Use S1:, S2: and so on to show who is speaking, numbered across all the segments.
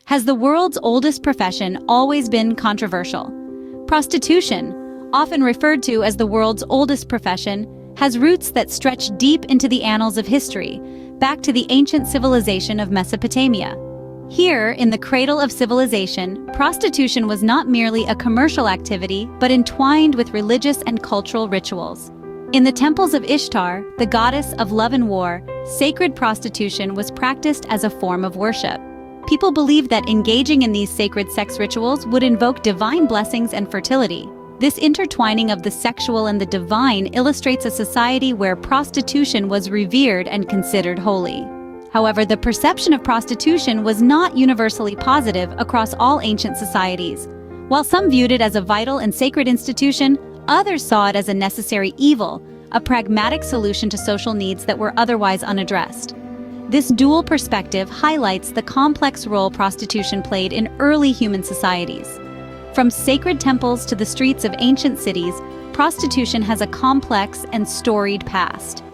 S1: Has the world's oldest profession always been controversial? Prostitution, often referred to as the world's oldest profession, has roots that stretch deep into the annals of history, back to the ancient civilization of Mesopotamia. Here, in the cradle of civilization, prostitution was not merely a commercial activity, but entwined with religious and cultural rituals. In the temples of Ishtar, the goddess of love and war, sacred prostitution was practiced as a form of worship. People believed that engaging in these sacred sex rituals would invoke divine blessings and fertility. This intertwining of the sexual and the divine illustrates a society where prostitution was revered and considered holy. However, the perception of prostitution was not universally positive across all ancient societies. While some viewed it as a vital and sacred institution, others saw it as a necessary evil, a pragmatic solution to social needs that were otherwise unaddressed. This dual perspective highlights the complex role prostitution played in early human societies. From sacred temples to the streets of ancient cities, prostitution has a complex and storied past.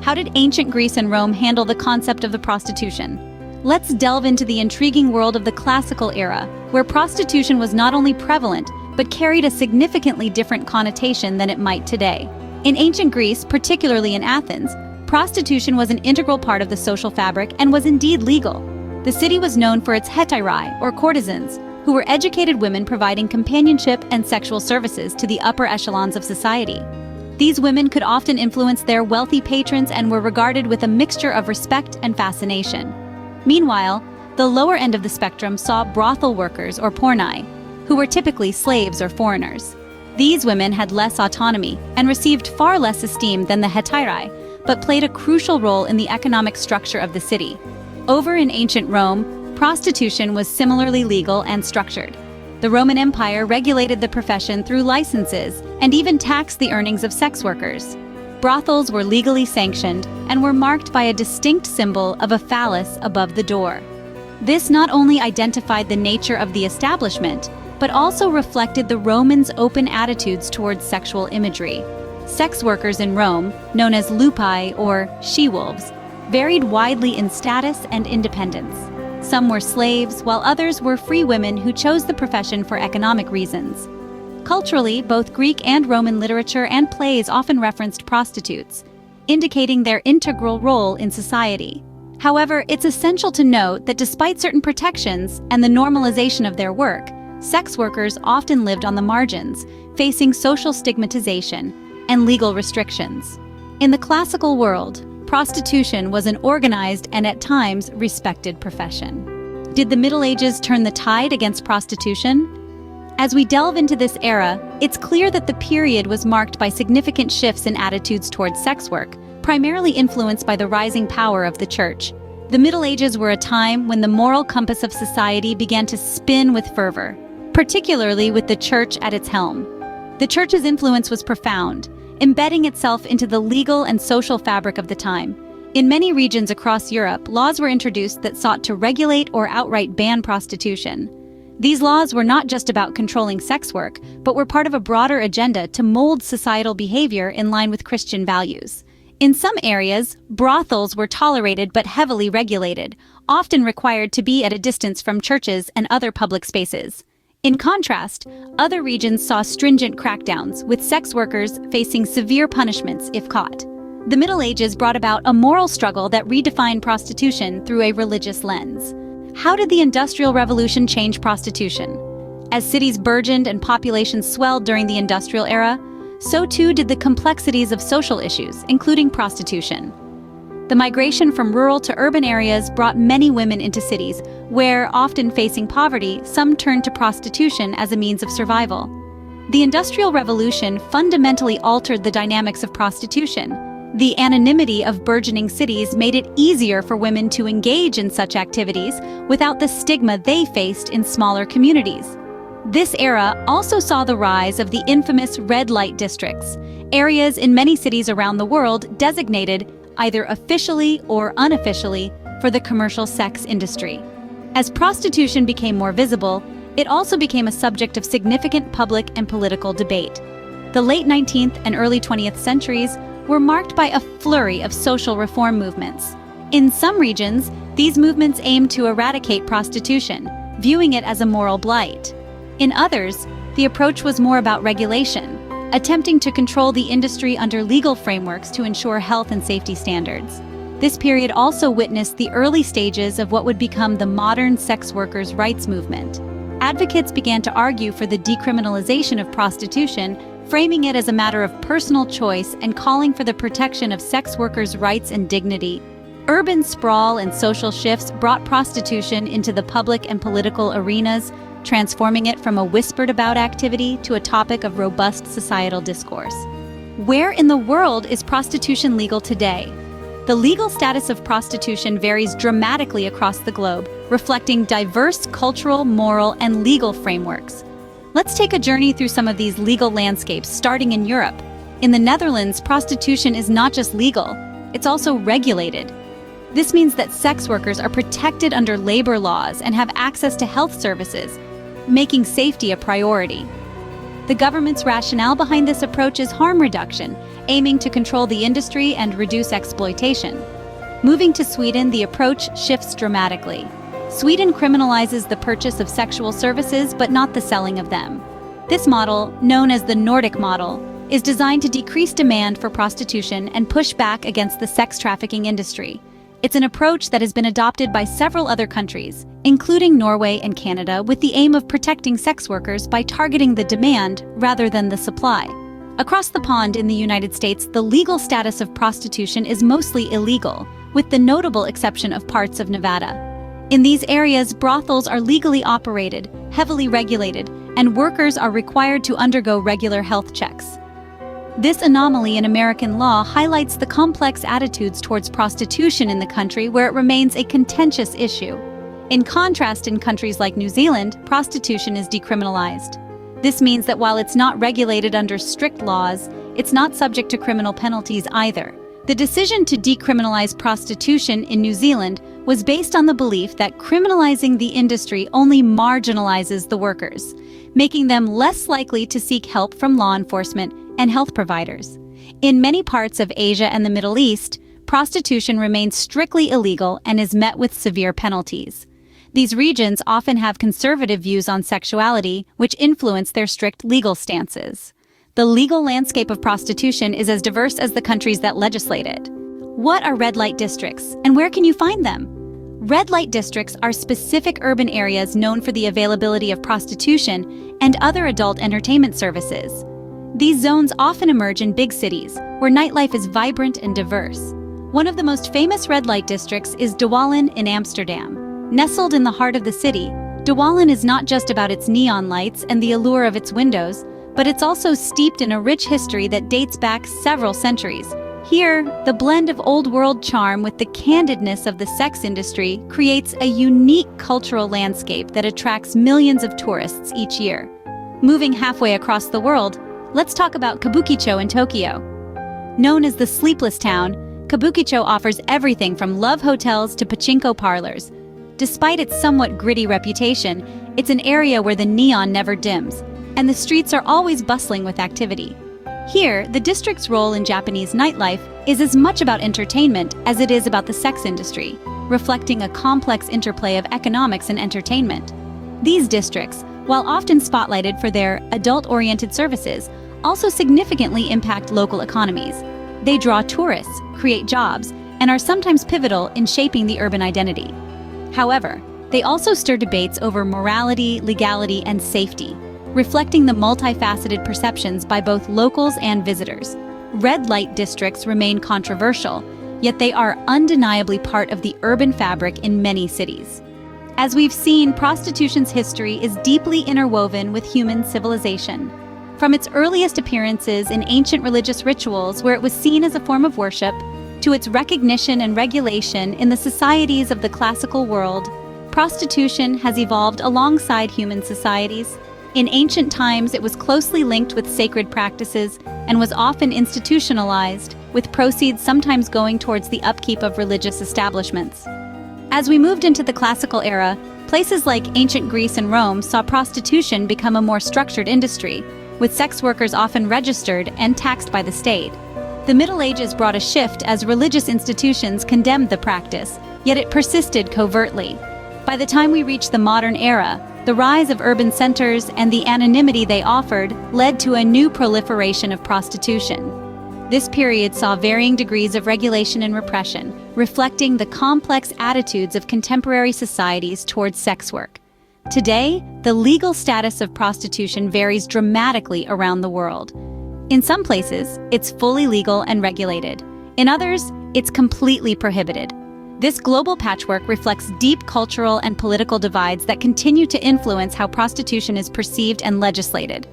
S1: How did ancient Greece and Rome handle the concept of the prostitution? Let's delve into the intriguing world of the classical era, where prostitution was not only prevalent, but carried a significantly different connotation than it might today. In ancient Greece, particularly in Athens, prostitution was an integral part of the social fabric and was indeed legal. The city was known for its hetairai, or courtesans, who were educated women providing companionship and sexual services to the upper echelons of society. These women could often influence their wealthy patrons and were regarded with a mixture of respect and fascination. Meanwhile, the lower end of the spectrum saw brothel workers, or pornai, who were typically slaves or foreigners. These women had less autonomy and received far less esteem than the hetairai, but played a crucial role in the economic structure of the city. Over in ancient Rome, prostitution was similarly legal and structured. The Roman Empire regulated the profession through licenses and even taxed the earnings of sex workers. Brothels were legally sanctioned and were marked by a distinct symbol of a phallus above the door. This not only identified the nature of the establishment, but also reflected the Romans' open attitudes towards sexual imagery. Sex workers in Rome, known as lupi or she-wolves, varied widely in status and independence. Some were slaves, while others were free women who chose the profession for economic reasons. Culturally, both Greek and Roman literature and plays often referenced prostitutes, indicating their integral role in society. However, it's essential to note that despite certain protections and the normalization of their work, sex workers often lived on the margins, facing social stigmatization and legal restrictions. In the classical world, prostitution was an organized and at times respected profession. Did the Middle Ages turn the tide against prostitution? As we delve into this era, it's clear that the period was marked by significant shifts in attitudes towards sex work, primarily influenced by the rising power of the Church. The Middle Ages were a time when the moral compass of society began to spin with fervor, particularly with the Church at its helm. The Church's influence was profound, embedding itself into the legal and social fabric of the time. In many regions across Europe, laws were introduced that sought to regulate or outright ban prostitution. These laws were not just about controlling sex work, but were part of a broader agenda to mold societal behavior in line with Christian values. In some areas, brothels were tolerated but heavily regulated, often required to be at a distance from churches and other public spaces. In contrast, other regions saw stringent crackdowns, with sex workers facing severe punishments if caught. The Middle Ages brought about a moral struggle that redefined prostitution through a religious lens. How did the Industrial Revolution change prostitution? As cities burgeoned and populations swelled during the industrial era, so too did the complexities of social issues, including prostitution. The migration from rural to urban areas brought many women into cities, where, often facing poverty, some turned to prostitution as a means of survival. The Industrial Revolution fundamentally altered the dynamics of prostitution. The anonymity of burgeoning cities made it easier for women to engage in such activities without the stigma they faced in smaller communities. This era also saw the rise of the infamous red light districts, areas in many cities around the world designated, either officially or unofficially, for the commercial sex industry. As prostitution became more visible, it also became a subject of significant public and political debate. The late 19th and early 20th centuries were marked by a flurry of social reform movements. In some regions, these movements aimed to eradicate prostitution, viewing it as a moral blight. In others, the approach was more about regulation, attempting to control the industry under legal frameworks to ensure health and safety standards. This period also witnessed the early stages of what would become the modern sex workers' rights movement. Advocates began to argue for the decriminalization of prostitution, framing it as a matter of personal choice and calling for the protection of sex workers' rights and dignity. Urban sprawl and social shifts brought prostitution into the public and political arenas, transforming it from a whispered-about activity to a topic of robust societal discourse. Where in the world is prostitution legal today? The legal status of prostitution varies dramatically across the globe, reflecting diverse cultural, moral, and legal frameworks. Let's take a journey through some of these legal landscapes, starting in Europe. In the Netherlands, prostitution is not just legal, it's also regulated. This means that sex workers are protected under labor laws and have access to health services, making safety a priority. The government's rationale behind this approach is harm reduction, aiming to control the industry and reduce exploitation. Moving to Sweden, the approach shifts dramatically. Sweden criminalizes the purchase of sexual services, but not the selling of them. This model, known as the Nordic model, is designed to decrease demand for prostitution and push back against the sex trafficking industry. It's an approach that has been adopted by several other countries, including Norway and Canada, with the aim of protecting sex workers by targeting the demand rather than the supply. Across the pond in the United States, the legal status of prostitution is mostly illegal, with the notable exception of parts of Nevada. In these areas, brothels are legally operated, heavily regulated, and workers are required to undergo regular health checks. This anomaly in American law highlights the complex attitudes towards prostitution in the country, where it remains a contentious issue. In contrast, in countries like New Zealand, prostitution is decriminalized. This means that while it's not regulated under strict laws, it's not subject to criminal penalties either. The decision to decriminalize prostitution in New Zealand was based on the belief that criminalizing the industry only marginalizes the workers, making them less likely to seek help from law enforcement and health providers. In many parts of Asia and the Middle East, prostitution remains strictly illegal and is met with severe penalties. These regions often have conservative views on sexuality, which influence their strict legal stances. The legal landscape of prostitution is as diverse as the countries that legislate it. What are red light districts, and where can you find them? Red light districts are specific urban areas known for the availability of prostitution and other adult entertainment services. These zones often emerge in big cities, where nightlife is vibrant and diverse. One of the most famous red light districts is De Wallen in Amsterdam. Nestled in the heart of the city, De Wallen is not just about its neon lights and the allure of its windows, but it's also steeped in a rich history that dates back several centuries. Here, the blend of old-world charm with the candidness of the sex industry creates a unique cultural landscape that attracts millions of tourists each year. Moving halfway across the world, let's talk about Kabukicho in Tokyo. Known as the sleepless town, Kabukicho offers everything from love hotels to pachinko parlors. Despite its somewhat gritty reputation, it's an area where the neon never dims, and the streets are always bustling with activity. Here, the district's role in Japanese nightlife is as much about entertainment as it is about the sex industry, reflecting a complex interplay of economics and entertainment. These districts, while often spotlighted for their adult-oriented services, also significantly impact local economies. They draw tourists, create jobs, and are sometimes pivotal in shaping the urban identity. However, they also stir debates over morality, legality, and safety, reflecting the multifaceted perceptions by both locals and visitors. Red light districts remain controversial, yet they are undeniably part of the urban fabric in many cities. As we've seen, prostitution's history is deeply interwoven with human civilization. From its earliest appearances in ancient religious rituals, where it was seen as a form of worship, to its recognition and regulation in the societies of the classical world, prostitution has evolved alongside human societies. In ancient times, it was closely linked with sacred practices and was often institutionalized, with proceeds sometimes going towards the upkeep of religious establishments. As we moved into the classical era, places like ancient Greece and Rome saw prostitution become a more structured industry, with sex workers often registered and taxed by the state. The Middle Ages brought a shift as religious institutions condemned the practice, yet it persisted covertly. By the time we reach the modern era, the rise of urban centers and the anonymity they offered led to a new proliferation of prostitution. This period saw varying degrees of regulation and repression, reflecting the complex attitudes of contemporary societies towards sex work. Today, the legal status of prostitution varies dramatically around the world. In some places, it's fully legal and regulated. In others, it's completely prohibited. This global patchwork reflects deep cultural and political divides that continue to influence how prostitution is perceived and legislated.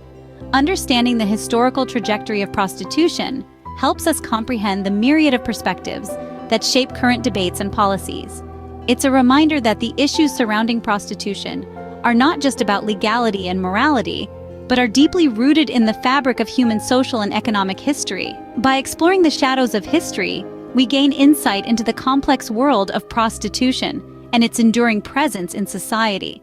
S1: Understanding the historical trajectory of prostitution helps us comprehend the myriad of perspectives that shape current debates and policies. It's a reminder that the issues surrounding prostitution are not just about legality and morality, but are deeply rooted in the fabric of human social and economic history. By exploring the shadows of history, we gain insight into the complex world of prostitution and its enduring presence in society.